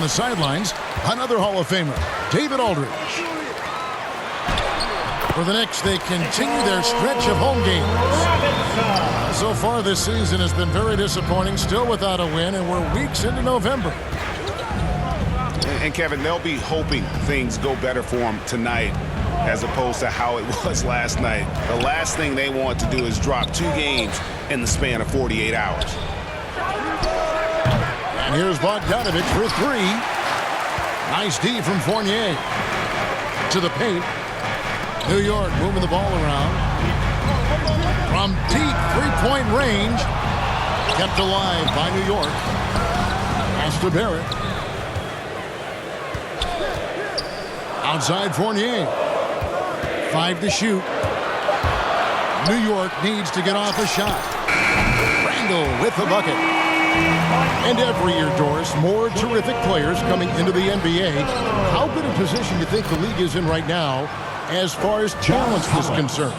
The sidelines, another Hall of Famer, David Aldridge. For the Knicks, they continue their stretch of home games. So far this season has been very disappointing, still without a win, and we're weeks into November. And Kevin, they'll be hoping things go better for them tonight as opposed to how it was last night. The last thing they want to do is drop 2 games in the span of 48 hours. And here's Bogdanovich for 3. Nice D from Fournier. To the paint. New York moving the ball around. From deep three-point range. Kept alive by New York. Pass to Barrett. Outside Fournier. 5 to shoot. New York needs to get off a shot. Randall with the bucket. And every year, Doris, more terrific players coming into the NBA. How good a position do you think the league is in right now as far as talent is concerned?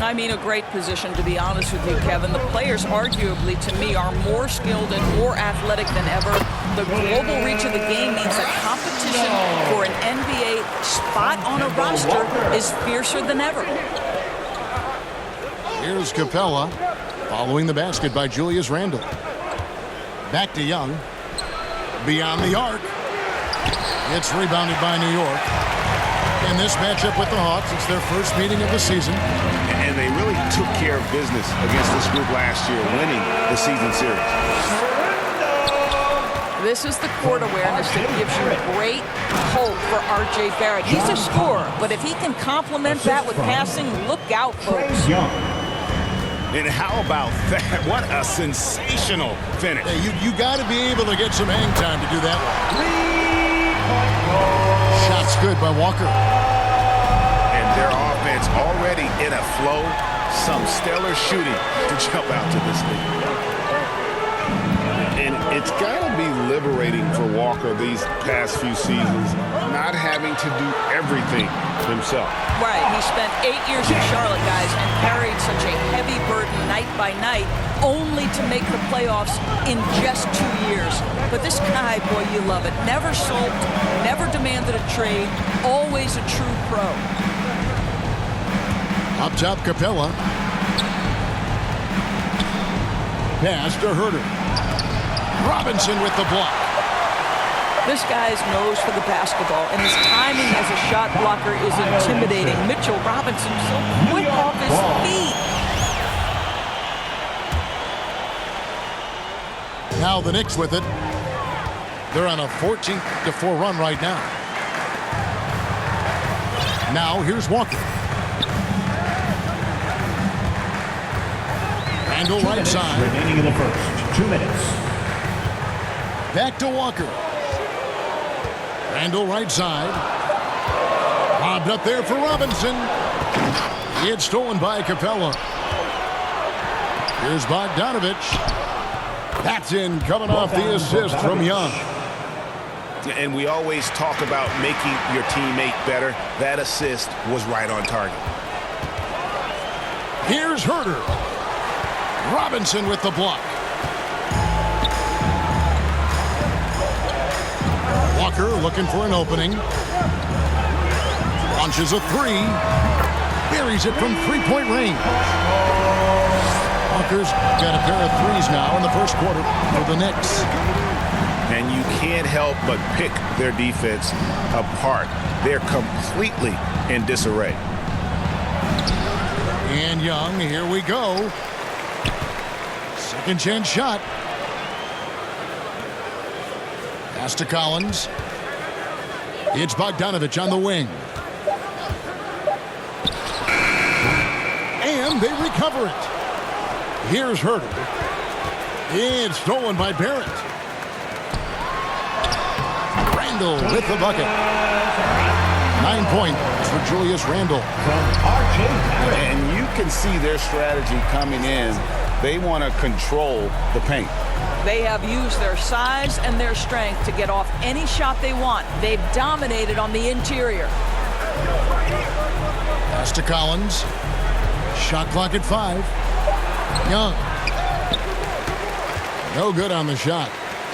I mean, a great position, to be honest with you, Kevin. The players, arguably, to me, are more skilled and more athletic than ever. The global reach of the game means that competition for an NBA spot on a roster is fiercer than ever. Here's Capella, following the basket by Julius Randle. Back to Young. Beyond the arc. It's rebounded by New York. In this matchup with the Hawks, it's their first meeting of the season. And they really took care of business against this group last year, winning the season series. This is the court awareness that gives you great hope for R.J. Barrett. He's a scorer, but if he can complement that with passing, look out, folks. And how about that? What a sensational finish. Hey, you got to be able to get some hang time to do that. Shot's good by Walker. And their offense already in a flow. Some stellar shooting to jump out to this league. And it's got to be liberating for Walker these past few seasons, not having to do everything himself. Right, he spent 8 years in Charlotte, guys, and carried such a heavy burden night by night, only to make the playoffs in just 2 years. But this guy, boy, you love it. Never sulked, never demanded a trade, always a true pro. Up top, Capella. Pass to Herter. Robinson with the block. This guy's nose for the basketball, and his timing as a shot blocker is intimidating. Mitchell Robinson so quick off his feet. Now the Knicks with it. They're on a 14-4 run right now. Now here's Walker. Randall right side. Remaining in the first. 2 minutes. Back to Walker. Randall right side. Bobbed up there for Robinson. It's stolen by Capella. Here's Bogdanovich. That's in, coming off the assist from Young. And we always talk about making your teammate better. That assist was right on target. Here's Herter. Robinson with the block. Walker looking for an opening. Launches a 3. Buries it from three-point range. Walker's got a pair of threes now in the first quarter for the Knicks. And you can't help but pick their defense apart. They're completely in disarray. And Young, here we go. Second chance shot. Pass to Collins. It's Bogdanovich on the wing. And they recover it. Here's Herter. It's stolen by Barrett. Randall with the bucket. 9 points for Julius Randall. And you can see their strategy coming in. They want to control the paint. They have used their size and their strength to get off any shot they want. They've dominated on the interior. Pass to Collins. Shot clock at 5. Young. No good on the shot.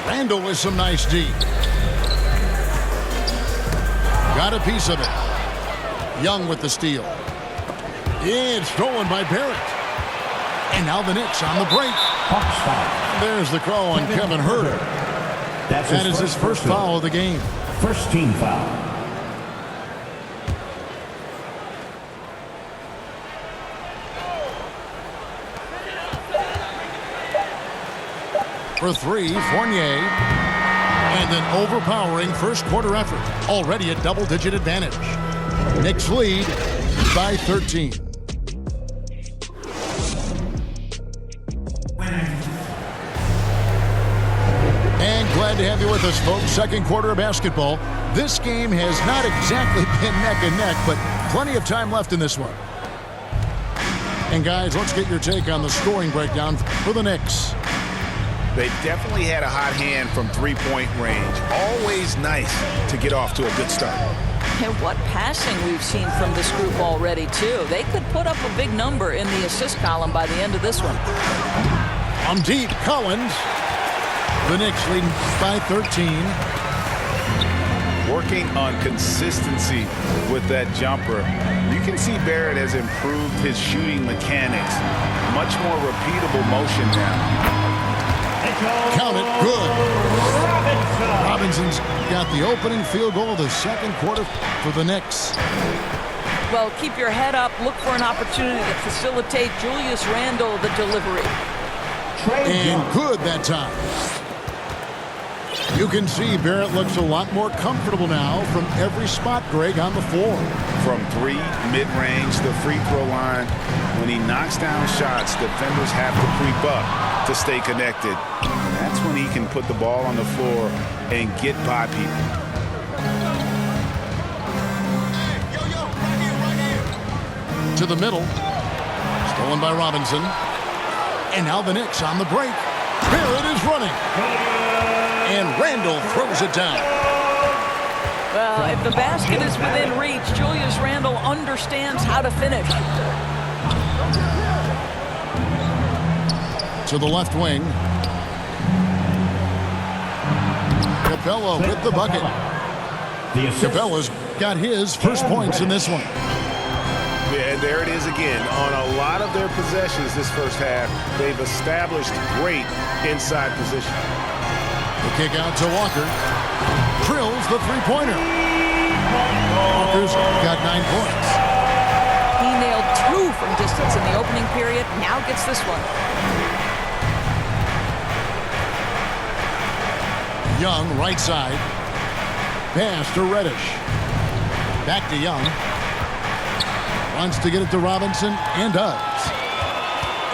Randall with some nice D. got a piece of it. Young with the steal. It's stolen by Barrett. And now the Knicks on the break. Hawks foul. There's the call on Kevin Huerter. That is his first foul of the game. First team foul. For three, Fournier. And an overpowering first quarter effort. Already a double-digit advantage. Knicks lead by 13. And glad to have you with us, folks. Second quarter of basketball. This game has not exactly been neck and neck, but plenty of time left in this one. And guys, let's get your take on the scoring breakdown for the Knicks. They definitely had a hot hand from three-point range. Always nice to get off to a good start. And what passing we've seen from this group already, too. They could put up a big number in the assist column by the end of this one. I'm deep. Collins. The Knicks leading by 13. Working on consistency with that jumper. You can see Barrett has improved his shooting mechanics. Much more repeatable motion now. Count it. Good. Robinson's got the opening field goal of the second quarter for the Knicks. Well, keep your head up. Look for an opportunity to facilitate Julius Randle the delivery. And good that time. You can see Barrett looks a lot more comfortable now from every spot, Greg, on the floor. From three, mid-range, the free throw line. When he knocks down shots, defenders have to creep up to stay connected. That's when he can put the ball on the floor and get by people. To the middle. Stolen by Robinson. And now the Knicks on the break. Barrett is running. And Randle throws it down. Well, if the basket is within reach, Julius Randle understands how to finish. To the left wing. Capella with the bucket. Capella's got his first points in this one. Yeah, and there it is again. On a lot of their possessions this first half, they've established great inside position. The kick out to Walker. Drills the three-pointer. Walker's got 9 points. He nailed 2 from distance in the opening period. Now gets this one. Young, right side. Pass to Reddish. Back to Young. Wants to get it to Robinson, and does.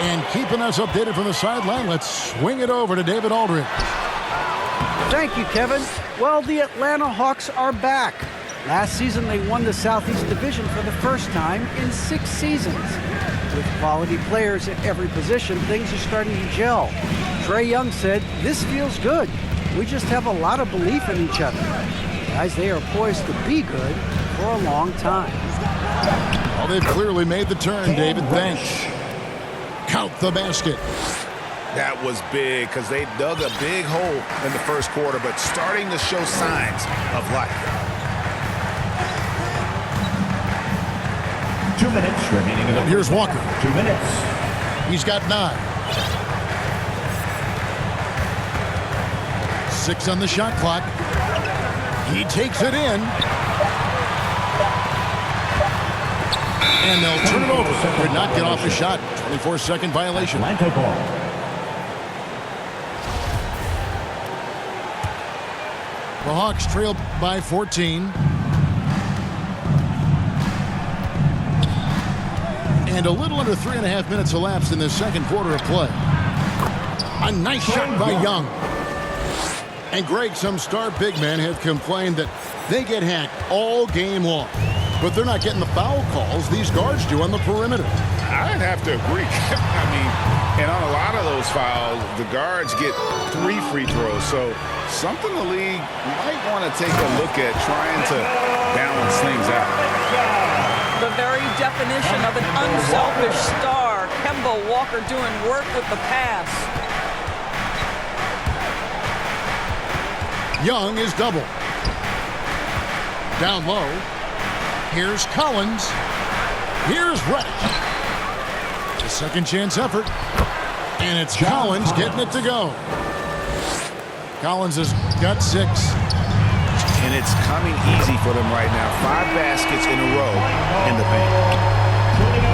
And keeping us updated from the sideline, let's swing it over to David Aldridge. Thank you, Kevin. Well, the Atlanta Hawks are back. Last season, they won the Southeast Division for the first time in 6 seasons. With quality players at every position, things are starting to gel. Trae Young said, "This feels good. We just have a lot of belief in each other." Guys, they are poised to be good for a long time. Well, they've clearly made the turn, David. Thanks. Count the basket. That was big because they dug a big hole in the first quarter, but starting to show signs of life. 2 minutes remaining in the Here's Walker. 2 minutes. He's got 9. 6 on the shot clock. He takes it in. And they'll turn it over. Could not get off the shot. 24-second violation. Atlanta ball. The Hawks trail by 14. And a little under 3.5 minutes elapsed in this second quarter of play. A nice shot by Young. And Greg, some star big men have complained that they get hacked all game long. But they're not getting the foul calls these guards do on the perimeter. I'd have to agree. I mean, and on a lot of those fouls, the guards get 3 free throws. So something the league might want to take a look at trying to balance things out. The very definition of an unselfish star. Kemba Walker doing work with the pass. Young is double. Down low. Here's Collins. Here's Reddish. A second chance effort. And it's Collins getting it to go. Collins has got 6. And it's coming easy for them right now. 5 baskets in a row in the paint.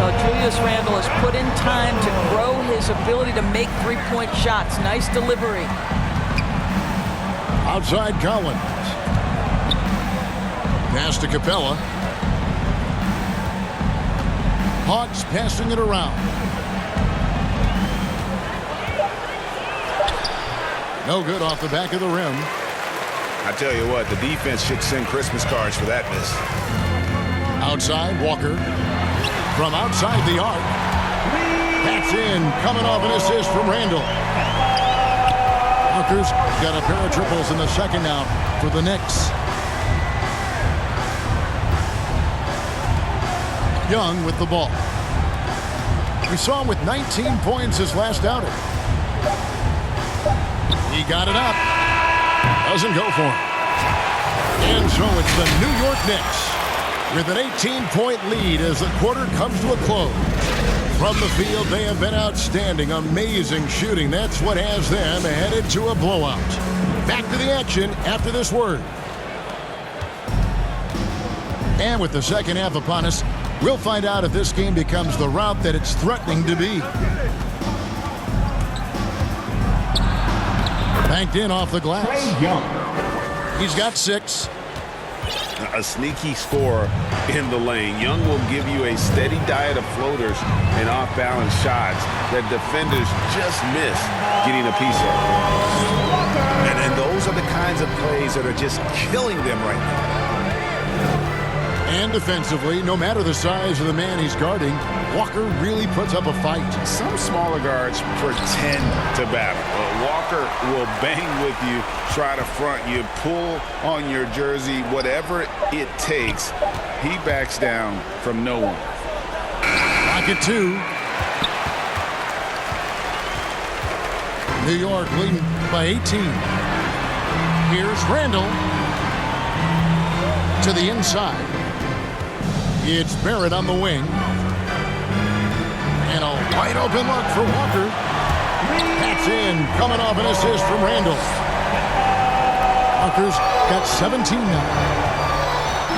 Well, Julius Randle has put in time to grow his ability to make three-point shots. Nice delivery. Outside Collins. Pass to Capella. Hawks passing it around. No good off the back of the rim. I tell you what, the defense should send Christmas cards for that miss. Outside, Walker. From outside the arc. That's in. Coming off an assist from Randle. Walker's got a pair of triples in the second now for the Knicks. Young with the ball. We saw him with 19 points his last outing. He got it up. Doesn't go for him. And so it's the New York Knicks with an 18-point lead as the quarter comes to a close. From the field, they have been outstanding. Amazing shooting. That's what has them headed to a blowout. Back to the action after this word. And with the second half upon us, we'll find out if this game becomes the rout that it's threatening to be. Banked in off the glass. He's got 6. A sneaky scorer in the lane. Young will give you a steady diet of floaters and off-balance shots that defenders just miss getting a piece of. And those are the kinds of plays that are just killing them right now. And defensively, no matter the size of the man he's guarding, Walker really puts up a fight. Some smaller guards pretend to battle. Walker will bang with you, try to front you, pull on your jersey, whatever it takes. He backs down from no one. Pocket 2. New York leading by 18. Here's Randle to the inside. It's Barrett on the wing. And a wide open look for Walker. That's in, coming off an assist from Randle. Walker's got 17 now.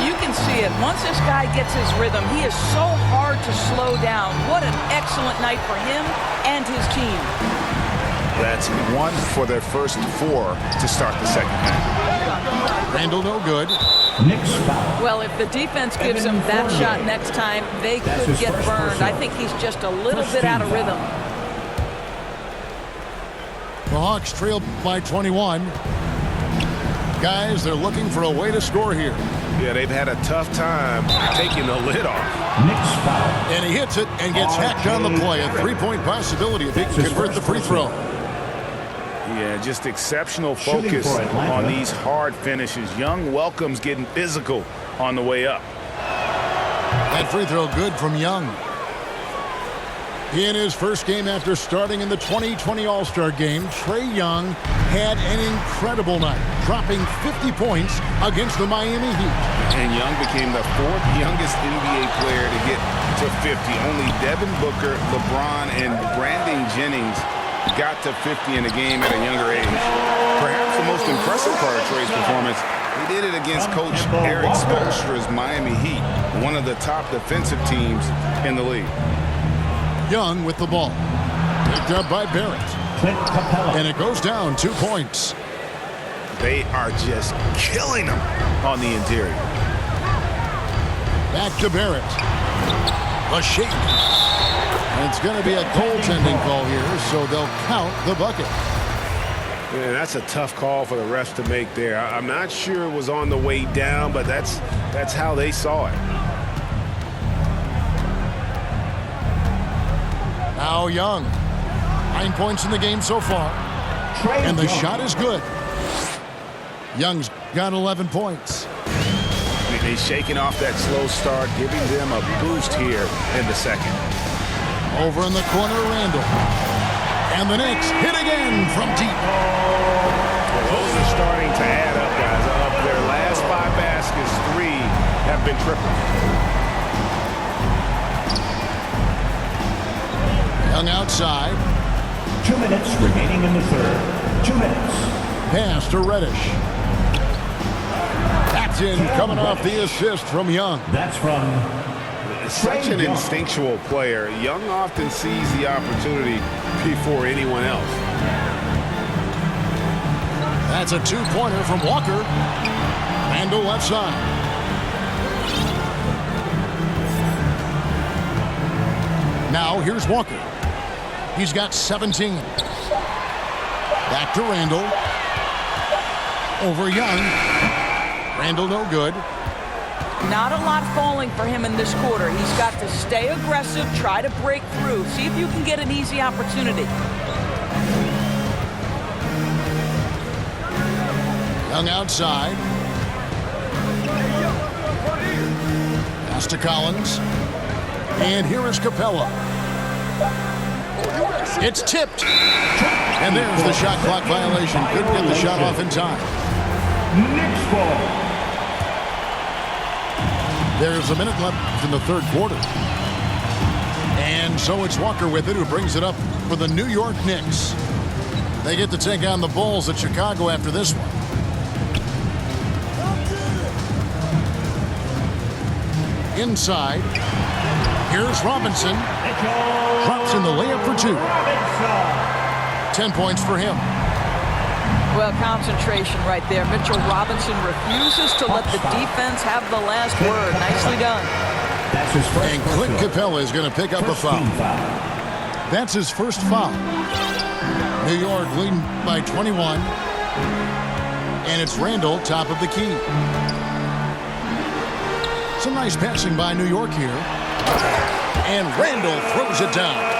You can see it. Once this guy gets his rhythm, he is so hard to slow down. What an excellent night for him and his team. That's 1 for their first 4 to start the second half. Randle no good. Knicks foul. Well, if the defense gives him that shot next time, they could get burned. I think he's just a little bit out of rhythm. The Hawks trail by 21. Guys, they're looking for a way to score here. Yeah, they've had a tough time taking the lid off. Knicks foul. And he hits it and gets hacked on the play. A 3-point possibility if he can convert the free throw. Yeah, just exceptional focus on these hard finishes. Young welcomes getting physical on the way up. That free throw good from Young. In his first game after starting in the 2020 All-Star Game, Trae Young had an incredible night, dropping 50 points against the Miami Heat. And Young became the 4th youngest NBA player to get to 50. Only Devin Booker, LeBron, and Brandon Jennings got to 50 in a game at a younger age. Perhaps the most impressive part of Trae's performance, he did it against Coach Eric Spoelstra's Miami Heat, one of the top defensive teams in the league. Young with the ball. Picked up by Barrett. And it goes down 2 points. They are just killing them on the interior. Back to Barrett. A shake. And it's going to be a goaltending call here, so they'll count the bucket. Yeah, that's a tough call for the refs to make there. I'm not sure it was on the way down, but that's how they saw it. Now Young. 9 points in the game so far. And the shot is good. Young's got 11 points. He's shaking off that slow start, giving them a boost here in the second. Over in the corner, Randle. And the Knicks hit again from deep. Well, those are starting to add up, guys. Of their last 5 baskets, 3 have been tripled. Young outside. 2 minutes remaining in the third. 2 minutes. Pass to Reddish. That's in, coming off the assist from Young. That's from Such an instinctual player. Young often sees the opportunity before anyone else. That's a two-pointer from Walker. Randall left side. Now here's Walker. He's got 17. Back to Randall. Over Young. Randall no good. Not a lot falling for him in this quarter. He's got to stay aggressive, try to break through, see if you can get an easy opportunity. Young outside. Pass to Collins. And here is Capella. It's tipped. And there's the shot clock violation. Couldn't get the shot off in time. Knicks ball. There's a minute left in the third quarter. And so it's Walker with it, who brings it up for the New York Knicks. They get to take on the Bulls at Chicago after this one. Inside. Here's Robinson. Drops in the layup for 2. 10 points for him. Well, concentration right there. Mitchell Robinson refuses to let the defense have the last word. Nicely done. That's his first. And Clint Capella is going to pick up a foul. That's his first foul. New York leading by 21. And it's Randall, top of the key. Some nice passing by New York here. And Randall throws it down.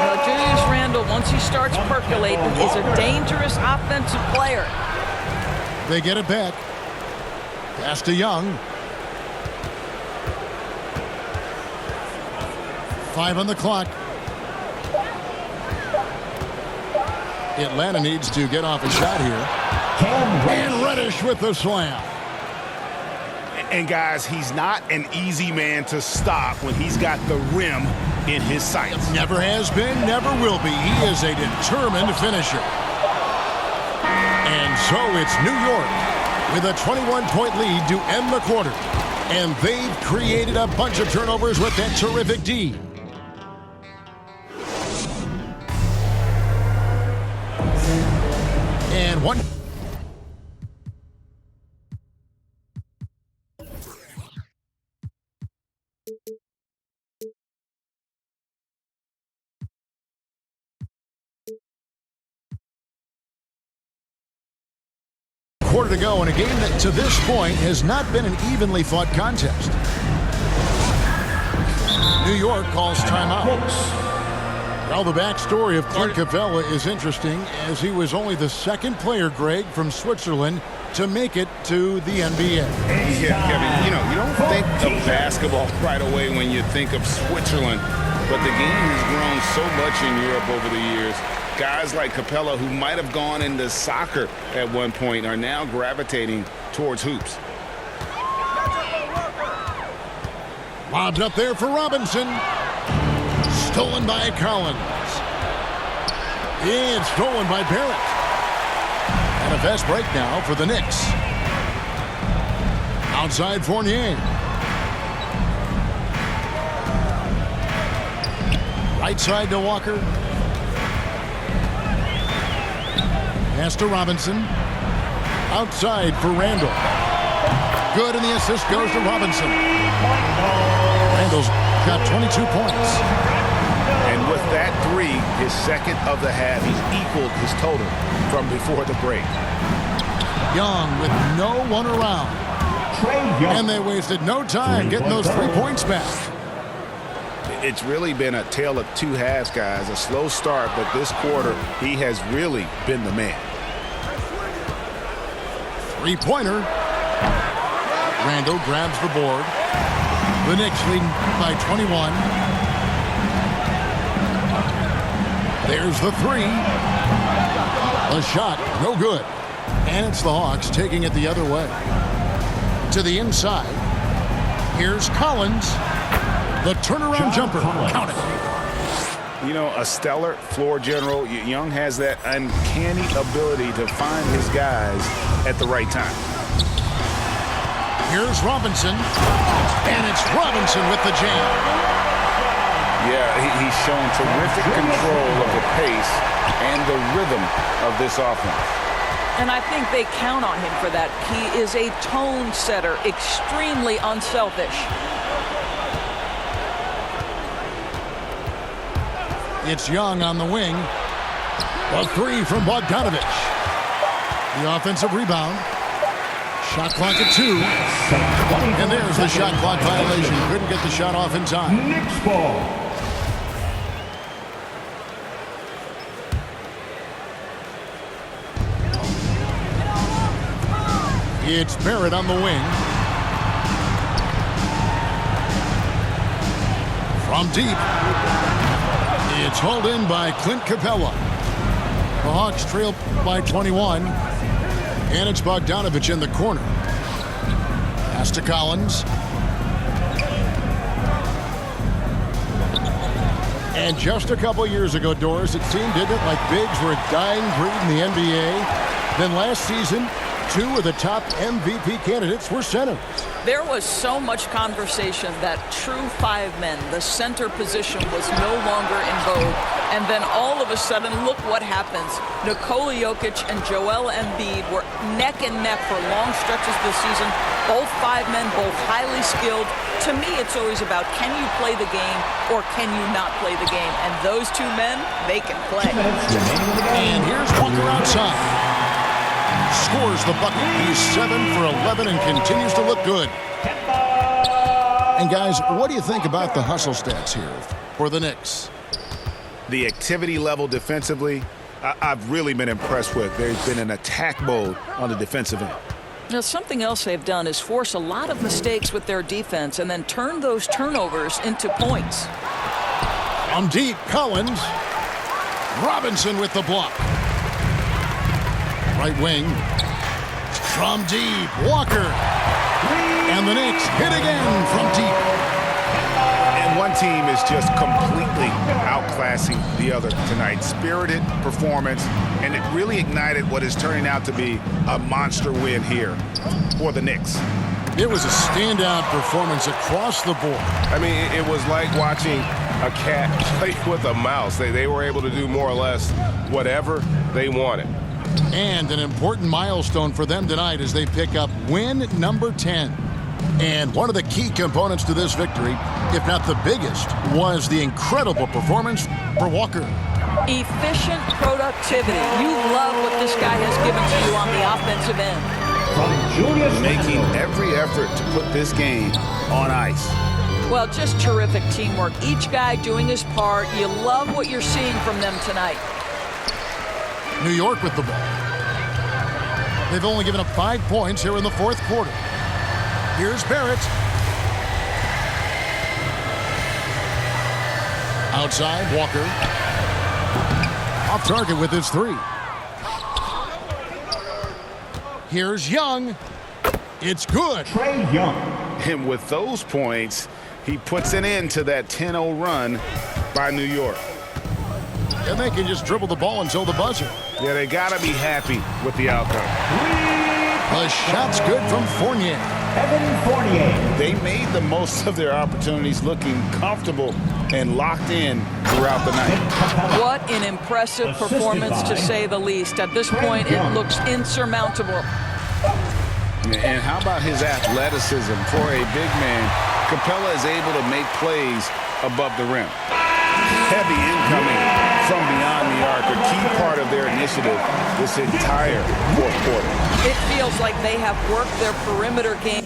Well, Julius Randle, once he starts percolating, is a dangerous offensive player. They get it back. Pass to Young. 5 on the clock. Atlanta needs to get off a shot here. And Reddish with the slam. And guys, he's not an easy man to stop when he's got the rim in his sights. Never has been, never will be. He is a determined finisher. And so it's New York with a 21-point lead to end the quarter. And they've created a bunch of turnovers with that terrific D. And one. Quarter to go in a game that to this point has not been an evenly fought contest. New York calls timeout. Well, the backstory of Clint Capella is interesting, as he was only the second player, Greg, from Switzerland to make it to the NBA. Yeah, Kevin, you don't think of basketball right away when you think of Switzerland, but the game has grown so much in Europe over the years. Guys like Capella, who might have gone into soccer at one point, are now gravitating towards hoops. Lobbed up there for Robinson. Stolen by Collins. And stolen by Barrett. And a fast break now for the Knicks. Outside Fournier. Right side to Walker. Pass to Robinson. Outside for Randall. Good, and the assist goes to Robinson. Randall's got 22 points. And with that 3, his second of the half, he's equaled his total from before the break. Young with no one around. And they wasted no time getting those 3 points back. It's really been a tale of 2 halves, guys. A slow start, but this quarter, he has really been the man. 3-pointer. Randall grabs the board. The Knicks leading by 21. There's the 3. A shot, no good. And it's the Hawks taking it the other way. To the inside. Here's Collins. The turnaround jumper. Count it. You know, a stellar floor general. Young has that uncanny ability to find his guys at the right time. Here's Robinson. And it's Robinson with the jam. Yeah, he's shown terrific control of the pace and the rhythm of this offense. And I think they count on him for that. He is a tone setter, extremely unselfish. It's Young on the wing. A three from Bogdanovich. The offensive rebound. Shot clock at 2. And there's the shot clock violation. Couldn't get the shot off in time. Knicks ball. It's Barrett on the wing. From deep. It's hauled in by Clint Capella. The Hawks trail by 21. And it's Bogdanovich in the corner. Pass to Collins. And just a couple years ago, Doris, it seemed, didn't it, like bigs were a dying breed in the NBA. Then last season, 2 of the top MVP candidates were centers. There was so much conversation that true 5 men, the center position, was no longer in vogue. And then all of a sudden, look what happens. Nikola Jokic and Joel Embiid were neck and neck for long stretches this season. Both 5 men, both highly skilled. To me, it's always about, can you play the game or can you not play the game? And those 2 men, they can play. And here's Walker outside. Scores the bucket. He's 7 for 11 and continues to look good. And guys, what do you think about the hustle stats here for the Knicks? The activity level defensively, I've really been impressed with. There's been an attack mode on the defensive end. Now, something else they've done is force a lot of mistakes with their defense and then turn those turnovers into points. From deep, Collins. Robinson with the block. Right wing. From deep, Walker. And the Knicks hit again from deep. And one team is just completely outclassing the other tonight. Spirited performance, and it really ignited what is turning out to be a monster win here for the Knicks. It was a standout performance across the board. I mean, it was like watching a cat play with a mouse. They were able to do more or less whatever they wanted. And an important milestone for them tonight as they pick up win number 10. And one of the key components to this victory, if not the biggest, was the incredible performance for Walker. Efficient productivity. You love what this guy has given to you on the offensive end. Making every effort to put this game on ice. Well, just terrific teamwork. Each guy doing his part. You love what you're seeing from them tonight. New York with the ball. They've only given up 5 points here in the fourth quarter. Here's Barrett. Outside, Walker. Off target with his 3. Here's Young. It's good. Trae Young. And with those points, he puts an end to that 10-0 run by New York. And they can just dribble the ball until the buzzer. Yeah, they got to be happy with the outcome. The shot's good from Fournier. Evan Fournier. They made the most of their opportunities, looking comfortable and locked in throughout the night. What an impressive performance, to say the least. At this point, it looks insurmountable. And how about his athleticism for a big man? Capella is able to make plays above the rim. Heavy incoming from beyond the arc, a key part of their initiative this entire fourth quarter. It feels like they have worked their perimeter game